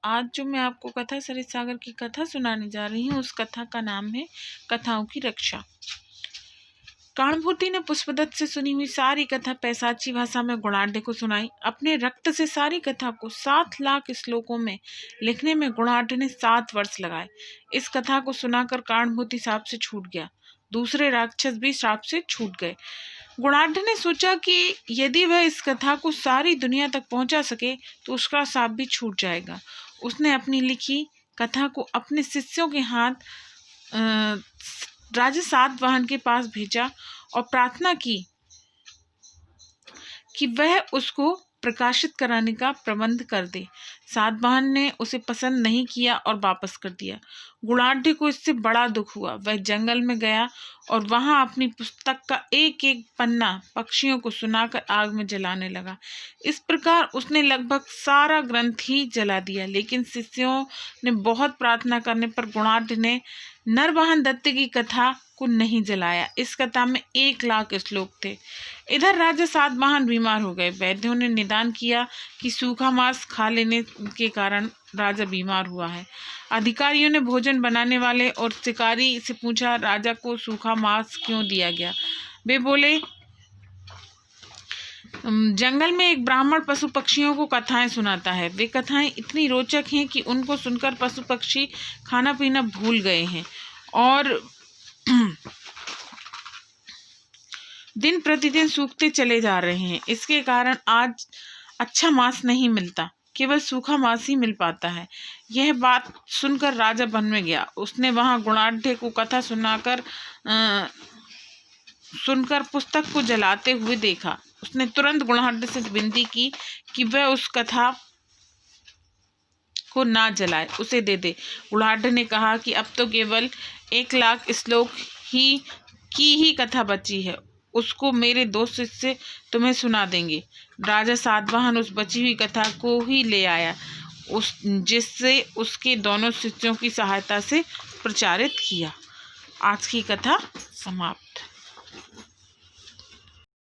आज जो मैं आपको कथा सरित सागर की कथा सुनाने जा रही हूँ, उस कथा का नाम है कथाओं की रक्षा। काणभूति ने पुष्पदत्त से सुनी हुई सारी कथा पैसाची भाषा में गुणाढ़ को सुनाई। अपने रक्त से सारी कथा को 7 लाख श्लोकों में लिखने में गुणाढ़ ने 7 वर्ष लगाए। इस कथा को सुनाकर काणभूति श्राप से छूट गया। दूसरे राक्षस भी श्राप से छूट गए। गुणाढ़ ने सोचा कि यदि वह इस कथा को सारी दुनिया तक पहुंचा सके तो उसका श्राप भी छूट जाएगा। उसने अपनी लिखी कथा को अपने शिष्यों के हाथ राजा सातवाहन के पास भेजा और प्रार्थना की कि वह उसको प्रकाशित कराने का प्रबंध कर दे। सातवाहन ने उसे पसंद नहीं किया और वापस कर दिया। गुणाढ़ को इससे बड़ा दुख हुआ। वह जंगल में गया और वहां अपनी पुस्तक का एक एक पन्ना पक्षियों को सुनाकर आग में जलाने लगा। इस प्रकार उसने लगभग सारा ग्रंथ ही जला दिया। लेकिन शिष्यों ने बहुत प्रार्थना करने पर गुणाढ़ ने नरवाहन दत्त की कथा को नहीं जलाया। इस कथा में 1 लाख श्लोक थे। इधर राजा सातवाहन बीमार हो गए। वैद्यों ने निदान किया कि सूखा मांस खा लेने के कारण राजा बीमार हुआ है। अधिकारियों ने भोजन बनाने वाले और शिकारी से पूछा, राजा को सूखा मांस क्यों दिया गया? वे बोले, जंगल में एक ब्राह्मण पशु पक्षियों को कथाएं सुनाता है। वे कथाएं इतनी रोचक हैं कि उनको सुनकर पशु पक्षी खाना पीना भूल गए हैं और दिन प्रतिदिन सूखते चले जा रहे हैं। इसके कारण आज अच्छा मांस नहीं मिलता, केवल सूखा मांस ही मिल पाता है। यह बात सुनकर राजा वन में गया। उसने वहां गुणाढ़ को कथा सुनकर पुस्तक को जलाते हुए देखा। उसने तुरंत गुणाढ़ से विनती की कि वह उस कथा को ना जलाए, उसे दे दे। गुणाढ़ ने कहा कि अब तो केवल 1 लाख श्लोक ही कथा बची है, उसको मेरे 2 शिष्य तुम्हें सुना देंगे। राजा सातवाहन उस बची हुई कथा को ही ले आया, जिससे उसके दोनों शिष्यों की सहायता से प्रचारित किया। आज की कथा समाप्त।